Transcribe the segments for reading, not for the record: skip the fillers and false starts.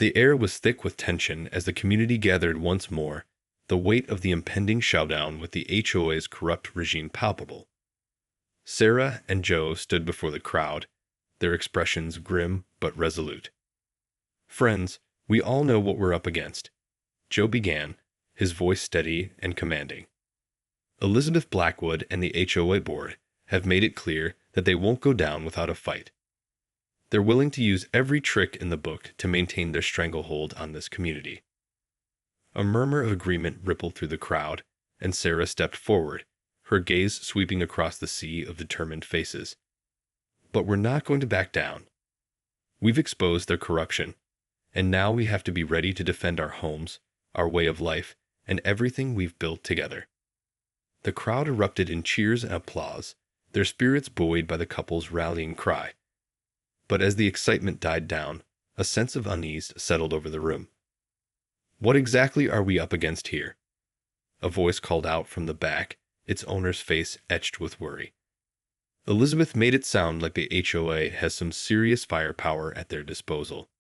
The air was thick with tension as the community gathered once more, the weight of the impending showdown with the HOA's corrupt regime palpable. Sarah and Joe stood before the crowd, their expressions grim but resolute. "Friends, we all know what we're up against," Joe began, his voice steady and commanding. "Elizabeth Blackwood and the HOA board have made it clear that they won't go down without a fight. They're willing to use every trick in the book to maintain their stranglehold on this community." A murmur of agreement rippled through the crowd, and Sarah stepped forward, her gaze sweeping across the sea of determined faces. "But we're not going to back down. We've exposed their corruption, and now we have to be ready to defend our homes, our way of life, and everything we've built together." The crowd erupted in cheers and applause, their spirits buoyed by the couple's rallying cry. But as the excitement died down, a sense of unease settled over the room. "What exactly are we up against here?" A voice called out from the back, its owner's face etched with worry. Elizabeth made it sound like the HOA has some serious firepower at their disposal.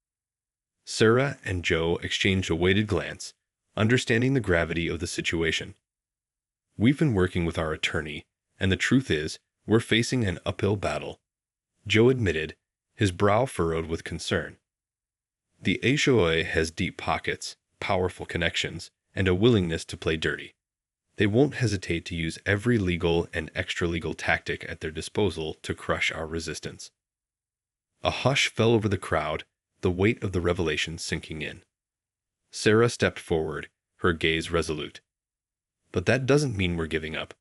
Sarah and Joe exchanged a weighted glance, understanding the gravity of the situation. "We've been working with our attorney, and the truth is, we're facing an uphill battle," Joe admitted, his brow furrowed with concern. "The HOA has deep pockets, powerful connections, and a willingness to play dirty. They won't hesitate to use every legal and extra-legal tactic at their disposal to crush our resistance." A hush fell over the crowd, the weight of the revelation sinking in. Sarah stepped forward, her gaze resolute. "But that doesn't mean we're giving up.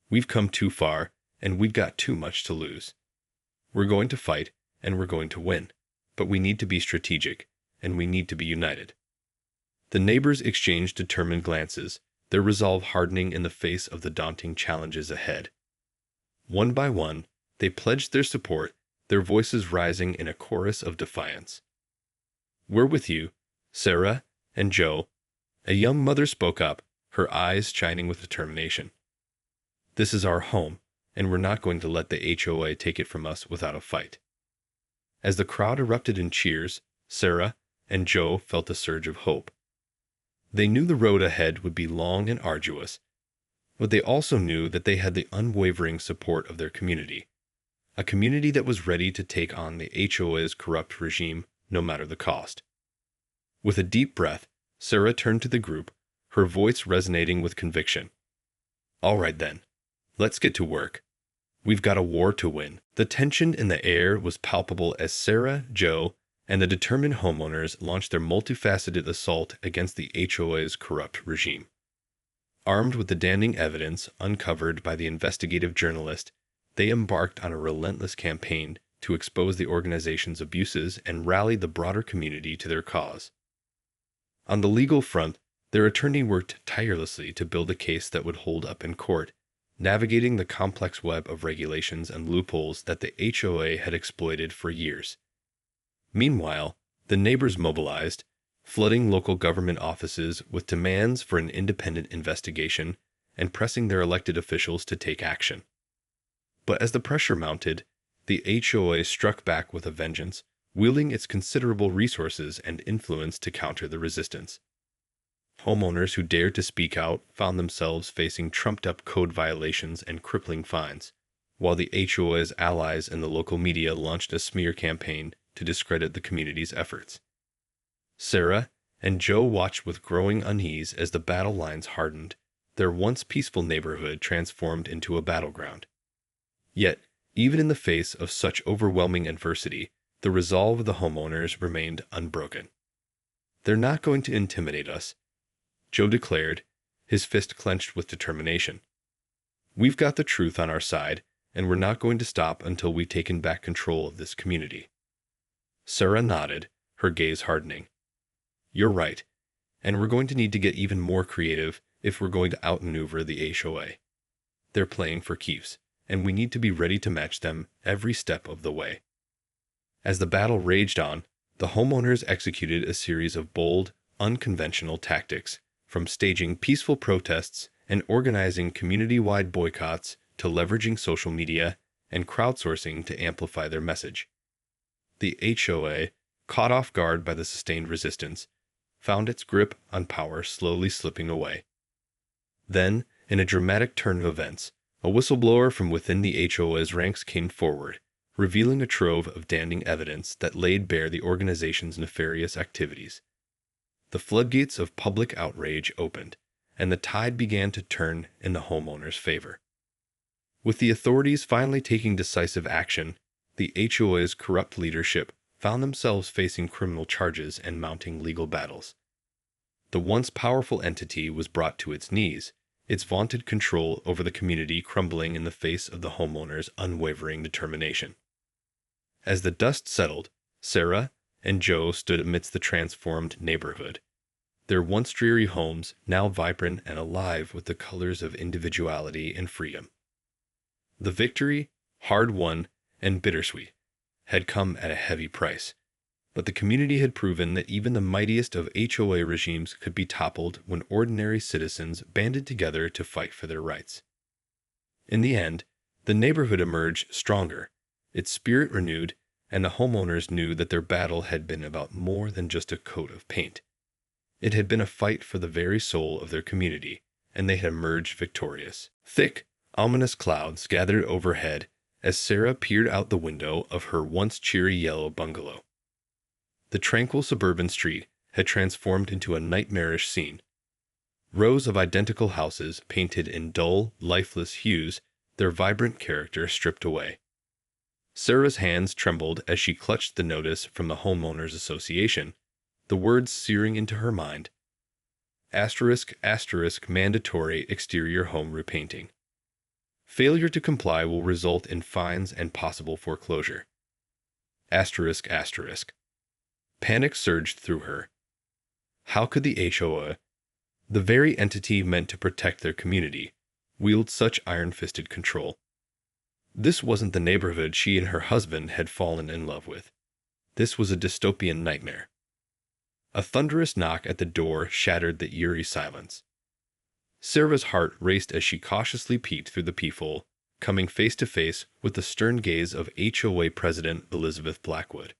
We've come too far, and we've got too much to lose. We're going to fight, and we're going to win, but we need to be strategic, and we need to be united." The neighbors exchanged determined glances, their resolve hardening in the face of the daunting challenges ahead. One by one, they pledged their support, their voices rising in a chorus of defiance. "We're with you, Sarah and Joe," a young mother spoke up, her eyes shining with determination. "This is our home, and we're not going to let the HOA take it from us without a fight." As the crowd erupted in cheers, Sarah and Joe felt a surge of hope. They knew the road ahead would be long and arduous, but they also knew that they had the unwavering support of their community, a community that was ready to take on the HOA's corrupt regime no matter the cost. With a deep breath, Sarah turned to the group, her voice resonating with conviction. "All right then, let's get to work. We've got a war to win." The tension in the air was palpable as Sarah, Joe, and the determined homeowners launched their multifaceted assault against the HOA's corrupt regime. Armed with the damning evidence uncovered by the investigative journalist, they embarked on a relentless campaign to expose the organization's abuses and rally the broader community to their cause. On the legal front, their attorney worked tirelessly to build a case that would hold up in court, navigating the complex web of regulations and loopholes that the HOA had exploited for years. Meanwhile, the neighbors mobilized, flooding local government offices with demands for an independent investigation and pressing their elected officials to take action. But as the pressure mounted, the HOA struck back with a vengeance, wielding its considerable resources and influence to counter the resistance. Homeowners who dared to speak out found themselves facing trumped-up code violations and crippling fines, while the HOA's allies in the local media launched a smear campaign to discredit the community's efforts. Sarah and Joe watched with growing unease as the battle lines hardened, their once peaceful neighborhood transformed into a battleground. Yet, even in the face of such overwhelming adversity, the resolve of the homeowners remained unbroken. "They're not going to intimidate us," Joe declared, his fist clenched with determination. "We've got the truth on our side, and we're not going to stop until we've taken back control of this community." Sarah nodded, her gaze hardening. "You're right, and we're going to need to get even more creative if we're going to outmaneuver the HOA. They're playing for keeps, and we need to be ready to match them every step of the way." As the battle raged on, the homeowners executed a series of bold, unconventional tactics, from staging peaceful protests and organizing community-wide boycotts to leveraging social media and crowdsourcing to amplify their message. The HOA, caught off guard by the sustained resistance, found its grip on power slowly slipping away. Then, in a dramatic turn of events, a whistleblower from within the HOA's ranks came forward, revealing a trove of damning evidence that laid bare the organization's nefarious activities. The floodgates of public outrage opened, and the tide began to turn in the homeowner's favor. With the authorities finally taking decisive action, the HOA's corrupt leadership found themselves facing criminal charges and mounting legal battles. The once powerful entity was brought to its knees, its vaunted control over the community crumbling in the face of the homeowner's unwavering determination. As the dust settled, Sarah and Joe stood amidst the transformed neighborhood, their once dreary homes now vibrant and alive with the colors of individuality and freedom. The victory, hard-won and bittersweet, had come at a heavy price, but the community had proven that even the mightiest of HOA regimes could be toppled when ordinary citizens banded together to fight for their rights. In the end, the neighborhood emerged stronger, its spirit renewed, and the homeowners knew that their battle had been about more than just a coat of paint. It had been a fight for the very soul of their community, and they had emerged victorious. Thick, ominous clouds gathered overhead as Sarah peered out the window of her once cheery yellow bungalow. The tranquil suburban street had transformed into a nightmarish scene. Rows of identical houses painted in dull, lifeless hues, their vibrant character stripped away. Sarah's hands trembled as she clutched the notice from the Homeowners Association, the words searing into her mind. *** mandatory exterior home repainting. Failure to comply will result in fines and possible foreclosure. ***. Panic surged through her. How could the HOA, the very entity meant to protect their community, wield such iron-fisted control? This wasn't the neighborhood she and her husband had fallen in love with. This was a dystopian nightmare. A thunderous knock at the door shattered the eerie silence. Sarah's heart raced as she cautiously peeked through the peephole, coming face to face with the stern gaze of HOA President Elizabeth Blackwood.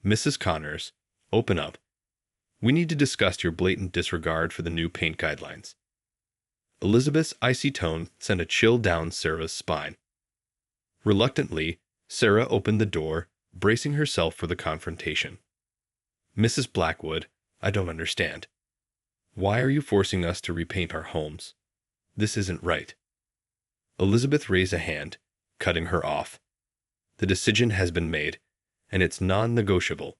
"Mrs. Connors, open up. We need to discuss your blatant disregard for the new paint guidelines." Elizabeth's icy tone sent a chill down Sarah's spine. Reluctantly, Sarah opened the door, bracing herself for the confrontation. "Mrs. Blackwood, I don't understand. Why are you forcing us to repaint our homes? This isn't right." Elizabeth raised a hand, cutting her off. "The decision has been made, and it's non-negotiable.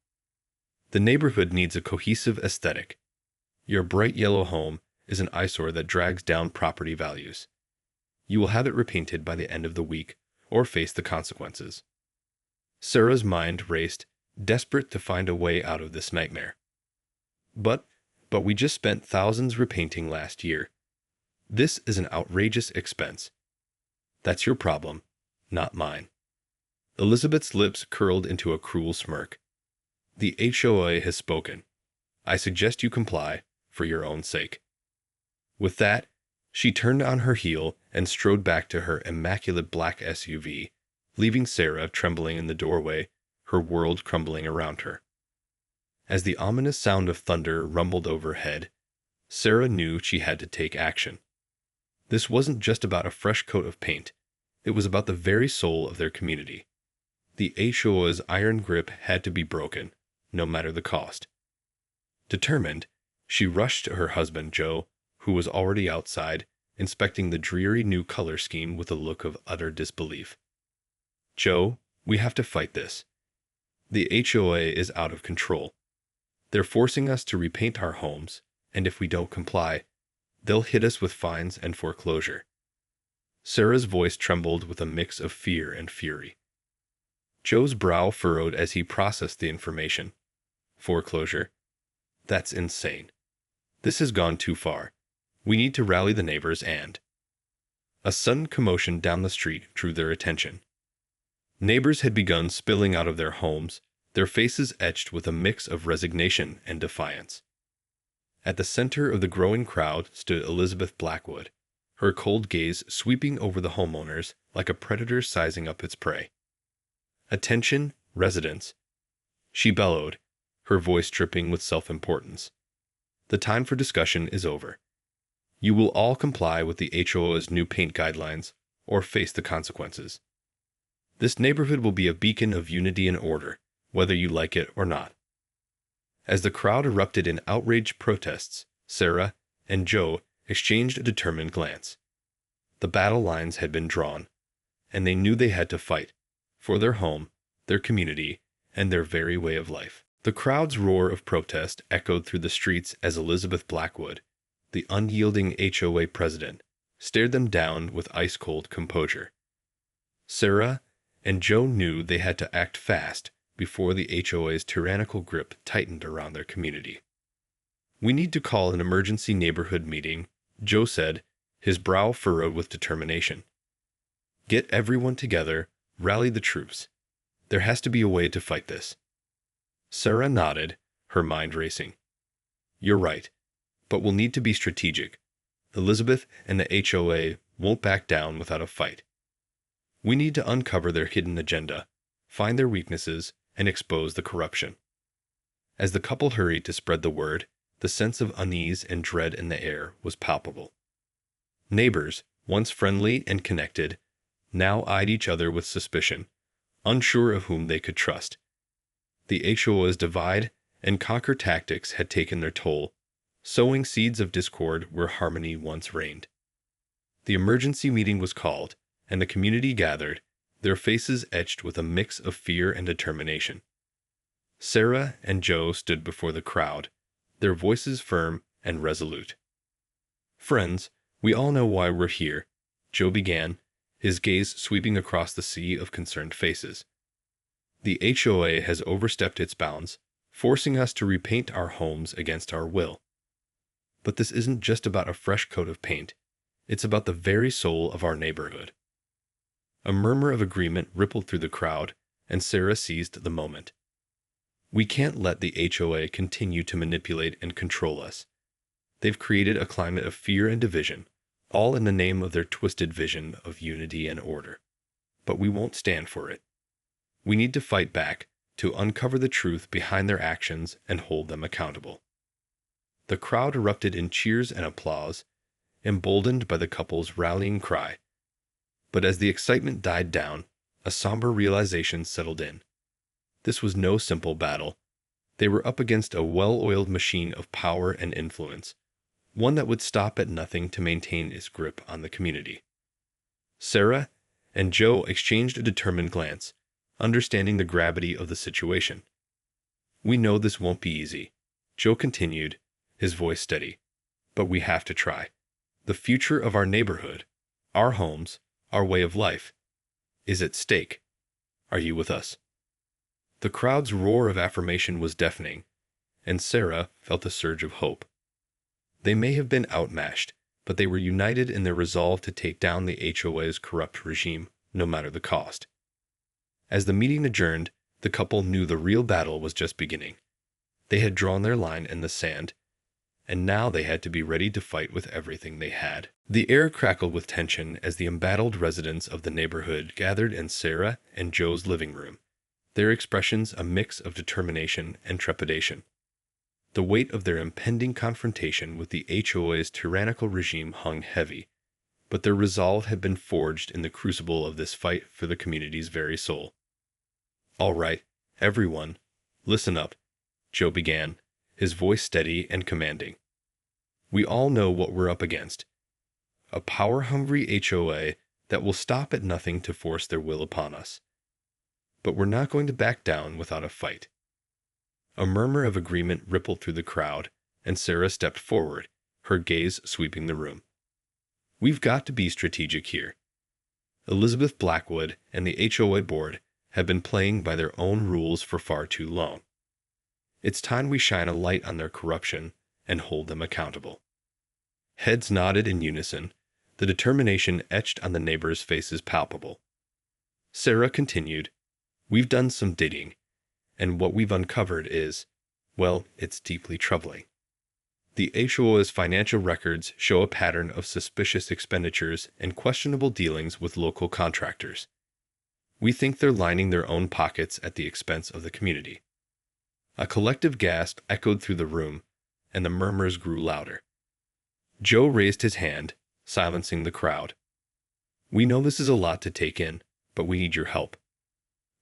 The neighborhood needs a cohesive aesthetic. Your bright yellow home is an eyesore that drags down property values. You will have it repainted by the end of the week, or face the consequences." Sarah's mind raced, desperate to find a way out of this nightmare. But we just spent thousands repainting last year. This is an outrageous expense. That's your problem, not mine. Elizabeth's lips curled into a cruel smirk. The HOA has spoken. I suggest you comply, for your own sake. With that, she turned on her heel and strode back to her immaculate black SUV, leaving Sarah trembling in the doorway, her world crumbling around her. As the ominous sound of thunder rumbled overhead, Sarah knew she had to take action. This wasn't just about a fresh coat of paint. It was about the very soul of their community. The HOA's iron grip had to be broken, no matter the cost. Determined, she rushed to her husband, Joe, who was already outside, inspecting the dreary new color scheme with a look of utter disbelief. "Joe, we have to fight this. The HOA is out of control. They're forcing us to repaint our homes, and if we don't comply, they'll hit us with fines and foreclosure." Sarah's voice trembled with a mix of fear and fury. Joe's brow furrowed as he processed the information. Foreclosure? That's insane. This has gone too far. We need to rally the neighbors and... A sudden commotion down the street drew their attention. Neighbors had begun spilling out of their homes, their faces etched with a mix of resignation and defiance. At the center of the growing crowd stood Elizabeth Blackwood, her cold gaze sweeping over the homeowners like a predator sizing up its prey. "Attention, residents. She bellowed, her voice dripping with self-importance. The time for discussion is over. You will all comply with the HOA's new paint guidelines or face the consequences. This neighborhood will be a beacon of unity and order, whether you like it or not. As the crowd erupted in outraged protests, Sarah and Joe exchanged a determined glance. The battle lines had been drawn, and they knew they had to fight for their home, their community, and their very way of life. The crowd's roar of protest echoed through the streets as Elizabeth Blackwood, the unyielding HOA president, stared them down with ice-cold composure. Sarah and Joe knew they had to act fast before the HOA's tyrannical grip tightened around their community. "We need to call an emergency neighborhood meeting," Joe said, his brow furrowed with determination. "Get everyone together, rally the troops. There has to be a way to fight this." Sarah nodded, her mind racing. "You're right, but we'll need to be strategic. Elizabeth and the HOA won't back down without a fight. We need to uncover their hidden agenda, find their weaknesses, and expose the corruption." As the couple hurried to spread the word, the sense of unease and dread in the air was palpable. Neighbors, once friendly and connected, now eyed each other with suspicion, unsure of whom they could trust. The HOA's divide and conquer tactics had taken their toll, sowing seeds of discord where harmony once reigned. The emergency meeting was called, and the community gathered, their faces etched with a mix of fear and determination. Sarah and Joe stood before the crowd, their voices firm and resolute. "Friends, we all know why we're here," Joe began, his gaze sweeping across the sea of concerned faces. "The HOA has overstepped its bounds, forcing us to repaint our homes against our will. But this isn't just about a fresh coat of paint. It's about the very soul of our neighborhood." A murmur of agreement rippled through the crowd, and Sarah seized the moment. "We can't let the HOA continue to manipulate and control us. They've created a climate of fear and division, all in the name of their twisted vision of unity and order. But we won't stand for it. We need to fight back, to uncover the truth behind their actions and hold them accountable." The crowd erupted in cheers and applause, emboldened by the couple's rallying cry. But as the excitement died down, a somber realization settled in. This was no simple battle. They were up against a well-oiled machine of power and influence, one that would stop at nothing to maintain its grip on the community. Sarah and Joe exchanged a determined glance, understanding the gravity of the situation. "We know this won't be easy," Joe continued, his voice steady, "but we have to try. The future of our neighborhood, our homes, our way of life, is at stake. Are you with us?" The crowd's roar of affirmation was deafening, and Sarah felt a surge of hope. They may have been outmatched, but they were united in their resolve to take down the HOA's corrupt regime, no matter the cost. As the meeting adjourned, the couple knew the real battle was just beginning. They had drawn their line in the sand, and now they had to be ready to fight with everything they had. The air crackled with tension as the embattled residents of the neighborhood gathered in Sarah and Joe's living room, their expressions a mix of determination and trepidation. The weight of their impending confrontation with the HOA's tyrannical regime hung heavy, but their resolve had been forged in the crucible of this fight for the community's very soul. "All right, everyone, listen up," Joe began, his voice steady and commanding. "We all know what we're up against. A power-hungry HOA that will stop at nothing to force their will upon us. But we're not going to back down without a fight." A murmur of agreement rippled through the crowd, and Sarah stepped forward, her gaze sweeping the room. "We've got to be strategic here. Elizabeth Blackwood and the HOA board have been playing by their own rules for far too long. It's time we shine a light on their corruption and hold them accountable." Heads nodded in unison, the determination etched on the neighbors' faces palpable. Sarah continued, "We've done some digging, and what we've uncovered is, well, it's deeply troubling. The HOA's financial records show a pattern of suspicious expenditures and questionable dealings with local contractors. We think they're lining their own pockets at the expense of the community. A collective gasp echoed through the room, and the murmurs grew louder. Joe raised his hand, silencing the crowd. "We know this is a lot to take in, but we need your help.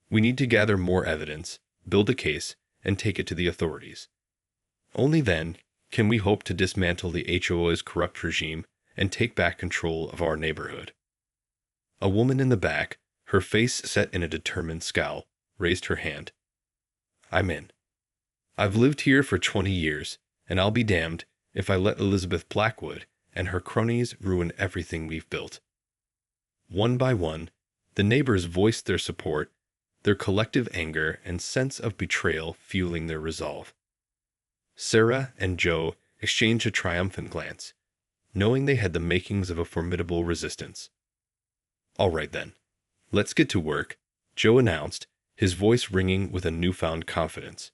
We need to gather more evidence, build a case, and take it to the authorities. Only then can we hope to dismantle the HOA's corrupt regime and take back control of our neighborhood." A woman in the back, her face set in a determined scowl, raised her hand. "I'm in. I've lived here for 20 years, and I'll be damned if I let Elizabeth Blackwood and her cronies ruin everything we've built." One by one, the neighbors voiced their support, their collective anger and sense of betrayal fueling their resolve. Sarah and Joe exchanged a triumphant glance, knowing they had the makings of a formidable resistance. "All right then, let's get to work," Joe announced, his voice ringing with a newfound confidence.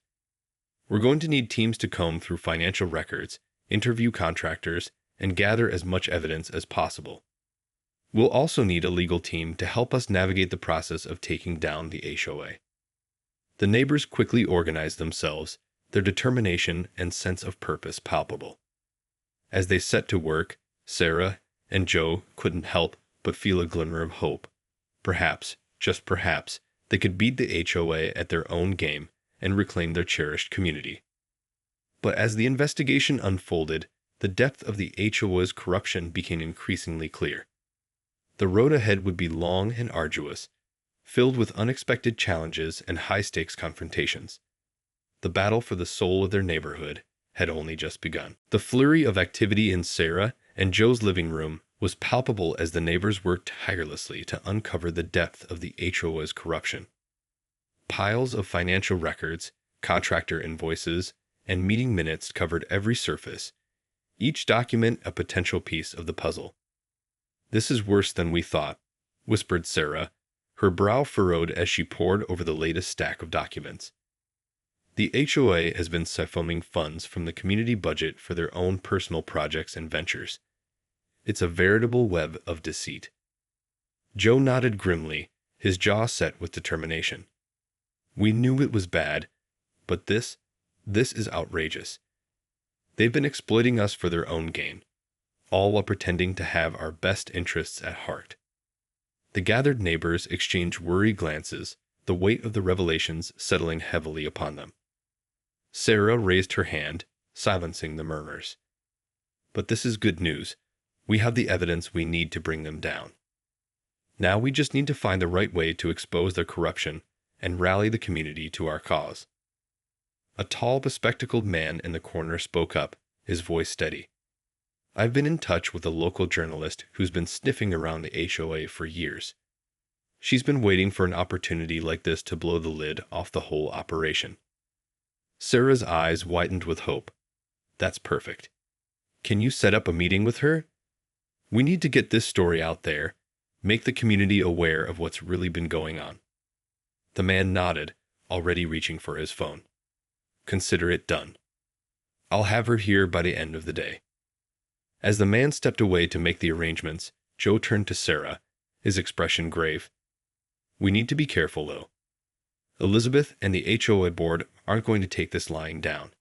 "We're going to need teams to comb through financial records, interview contractors, and gather as much evidence as possible. We'll also need a legal team to help us navigate the process of taking down the HOA." The neighbors quickly organized themselves, their determination and sense of purpose palpable. As they set to work, Sarah and Joe couldn't help but feel a glimmer of hope. Perhaps, just perhaps, they could beat the HOA at their own game and reclaim their cherished community. But as the investigation unfolded, the depth of the HOA's corruption became increasingly clear. The road ahead would be long and arduous, filled with unexpected challenges and high-stakes confrontations. The battle for the soul of their neighborhood had only just begun. The flurry of activity in Sarah and Joe's living room was palpable as the neighbors worked tirelessly to uncover the depth of the HOA's corruption. Piles of financial records, contractor invoices, and meeting minutes covered every surface, each document a potential piece of the puzzle. "This is worse than we thought," whispered Sarah, her brow furrowed as she pored over the latest stack of documents. "The HOA has been siphoning funds from the community budget for their own personal projects and ventures. It's a veritable web of deceit." Joe nodded grimly, his jaw set with determination. "We knew it was bad, but this is outrageous. They've been exploiting us for their own gain, all while pretending to have our best interests at heart." The gathered neighbors exchanged worried glances, the weight of the revelations settling heavily upon them. Sarah raised her hand, silencing the murmurs. "But this is good news. We have the evidence we need to bring them down. Now we just need to find the right way to expose their corruption and rally the community to our cause." A tall, bespectacled man in the corner spoke up, his voice steady. "I've been in touch with a local journalist who's been sniffing around the HOA for years. She's been waiting for an opportunity like this to blow the lid off the whole operation." Sarah's eyes widened with hope. "That's perfect. Can you set up a meeting with her? We need to get this story out there, make the community aware of what's really been going on." The man nodded, already reaching for his phone. "Consider it done. I'll have her here by the end of the day." As the man stepped away to make the arrangements, Joe turned to Sarah, his expression grave. "We need to be careful, though. Elizabeth and the HOA board aren't going to take this lying down.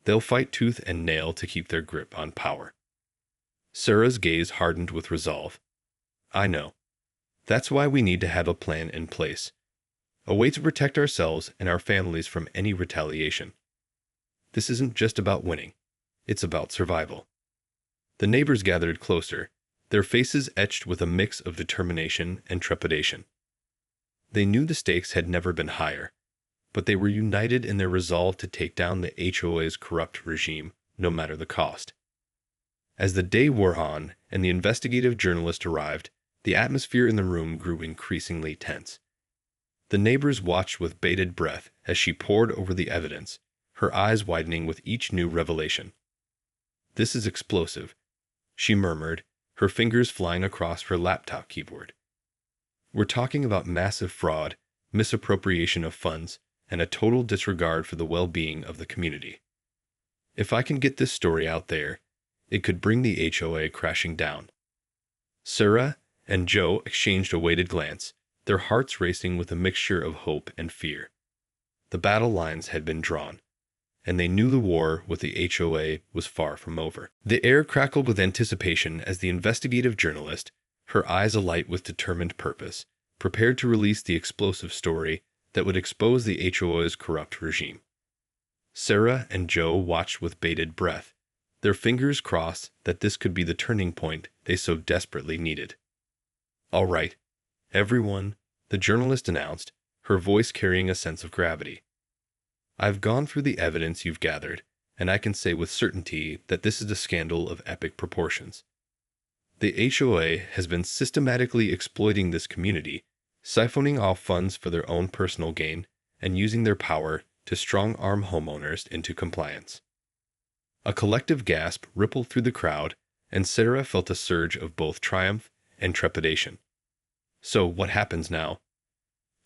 They'll fight tooth and nail to keep their grip on power." Sarah's gaze hardened with resolve. "I know. That's why we need to have a plan in place. A way to protect ourselves and our families from any retaliation. This isn't just about winning. It's about survival." The neighbors gathered closer, their faces etched with a mix of determination and trepidation. They knew the stakes had never been higher, but they were united in their resolve to take down the HOA's corrupt regime, no matter the cost. As the day wore on and the investigative journalist arrived, the atmosphere in the room grew increasingly tense. The neighbors watched with bated breath as she pored over the evidence, her eyes widening with each new revelation. "This is explosive," she murmured, her fingers flying across her laptop keyboard. "We're talking about massive fraud, misappropriation of funds, and a total disregard for the well-being of the community. If I can get this story out there, it could bring the HOA crashing down." Sarah and Joe exchanged a weighted glance, their hearts racing with a mixture of hope and fear. The battle lines had been drawn, and they knew the war with the HOA was far from over. The air crackled with anticipation as the investigative journalist, her eyes alight with determined purpose, prepared to release the explosive story that would expose the HOA's corrupt regime. Sarah and Joe watched with bated breath, their fingers crossed that this could be the turning point they so desperately needed. "All right, everyone," the journalist announced, her voice carrying a sense of gravity. "I've gone through the evidence you've gathered, and I can say with certainty that this is a scandal of epic proportions. The HOA has been systematically exploiting this community, siphoning off funds for their own personal gain, and using their power to strong-arm homeowners into compliance." A collective gasp rippled through the crowd, and Sarah felt a surge of both triumph and trepidation. "So what happens now?"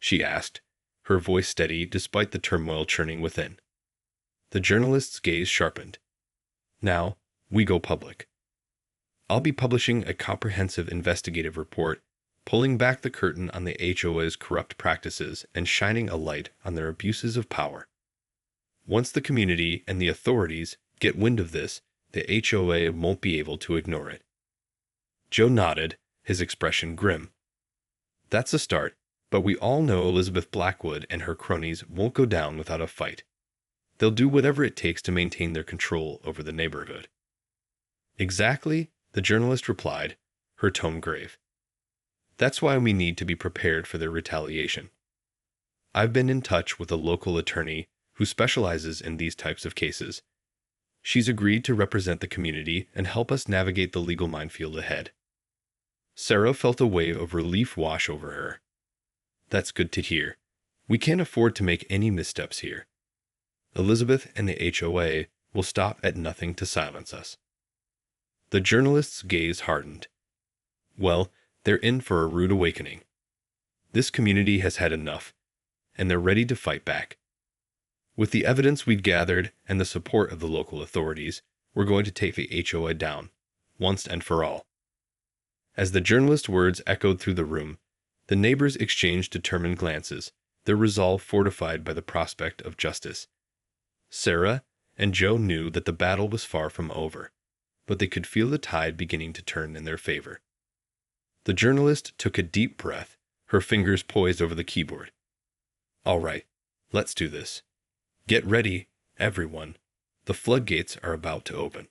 she asked, her voice steady despite the turmoil churning within. The journalist's gaze sharpened. "Now, we go public. I'll be publishing a comprehensive investigative report, pulling back the curtain on the HOA's corrupt practices and shining a light on their abuses of power. Once the community and the authorities get wind of this, the HOA won't be able to ignore it." Joe nodded, his expression grim. "That's a start, but we all know Elizabeth Blackwood and her cronies won't go down without a fight. They'll do whatever it takes to maintain their control over the neighborhood." "Exactly," the journalist replied, her tone grave. "That's why we need to be prepared for their retaliation. I've been in touch with a local attorney who specializes in these types of cases. She's agreed to represent the community and help us navigate the legal minefield ahead." Sarah felt a wave of relief wash over her. "That's good to hear. We can't afford to make any missteps here. Elizabeth and the HOA will stop at nothing to silence us." The journalist's gaze hardened. Well, they're in for a rude awakening. This community has had enough, and they're ready to fight back. With the evidence we've gathered and the support of the local authorities, we're going to take the HOA down, once and for all. As the journalist's words echoed through the room, the neighbors exchanged determined glances, their resolve fortified by the prospect of justice. Sarah and Joe knew that the battle was far from over, but they could feel the tide beginning to turn in their favor. The journalist took a deep breath, her fingers poised over the keyboard. "All right, let's do this. Get ready, everyone. The floodgates are about to open."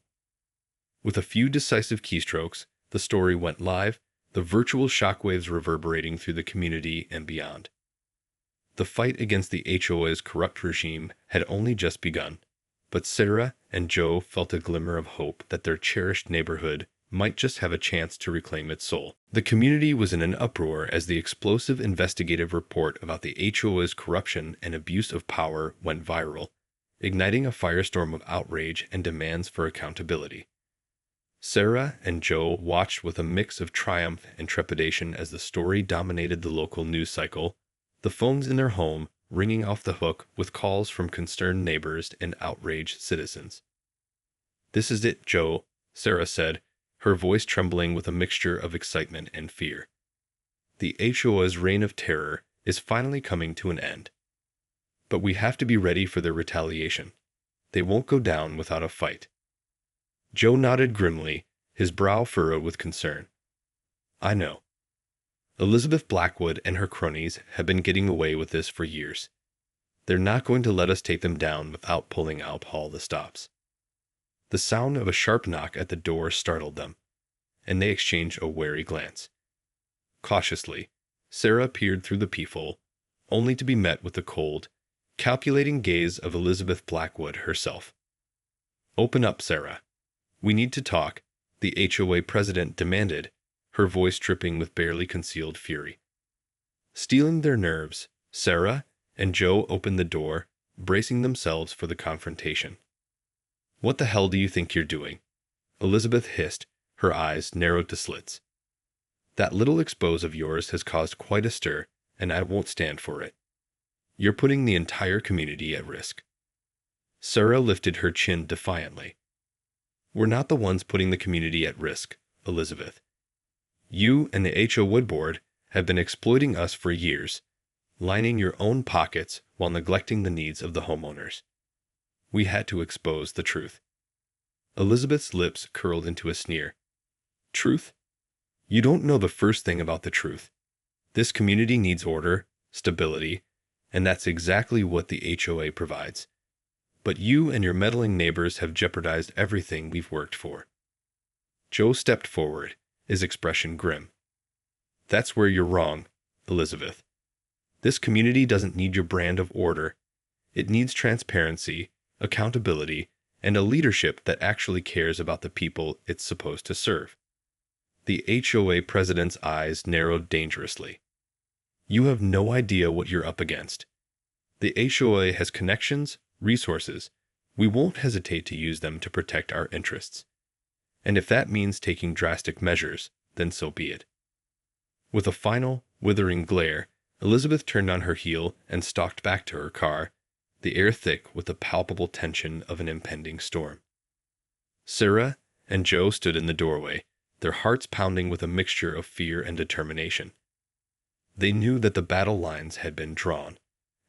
With a few decisive keystrokes, the story went live, the virtual shockwaves reverberating through the community and beyond. The fight against the HOA's corrupt regime had only just begun, but Sarah and Joe felt a glimmer of hope that their cherished neighborhood might just have a chance to reclaim its soul. The community was in an uproar as the explosive investigative report about the HOA's corruption and abuse of power went viral, igniting a firestorm of outrage and demands for accountability. Sarah and Joe watched with a mix of triumph and trepidation as the story dominated the local news cycle, the phones in their home ringing off the hook with calls from concerned neighbors and outraged citizens. "This is it, Joe," Sarah said, her voice trembling with a mixture of excitement and fear. "The HOA's reign of terror is finally coming to an end. But we have to be ready for their retaliation. They won't go down without a fight." Joe nodded grimly, his brow furrowed with concern. "I know. Elizabeth Blackwood and her cronies have been getting away with this for years. They're not going to let us take them down without pulling out all the stops." The sound of a sharp knock at the door startled them, and they exchanged a wary glance. Cautiously, Sarah peered through the peephole, only to be met with the cold, calculating gaze of Elizabeth Blackwood herself. "Open up, Sarah. We need to talk," the HOA president demanded, her voice dripping with barely concealed fury. Stealing their nerves, Sarah and Joe opened the door, bracing themselves for the confrontation. "What the hell do you think you're doing?" Elizabeth hissed, her eyes narrowed to slits. "That little expose of yours has caused quite a stir, and I won't stand for it. You're putting the entire community at risk." Sarah lifted her chin defiantly. "We're not the ones putting the community at risk, Elizabeth. You and the HO Wood Board have been exploiting us for years, lining your own pockets while neglecting the needs of the homeowners. We had to expose the truth. Elizabeth's lips curled into a sneer. Truth? You don't know the first thing about the truth. This community needs order, stability, and that's exactly what the HOA provides. But you and your meddling neighbors have jeopardized everything we've worked for. Joe stepped forward, his expression grim. That's where you're wrong, Elizabeth. This community doesn't need your brand of order. It needs transparency, accountability, and a leadership that actually cares about the people it's supposed to serve. The HOA president's eyes narrowed dangerously. You have no idea what you're up against. The HOA has connections, resources. We won't hesitate to use them to protect our interests. And if that means taking drastic measures, then so be it. With a final, withering glare, Elizabeth turned on her heel and stalked back to her car, the air thick with the palpable tension of an impending storm. Sarah and Joe stood in the doorway, their hearts pounding with a mixture of fear and determination. They knew that the battle lines had been drawn,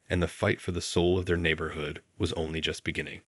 and the fight for the soul of their neighborhood was only just beginning.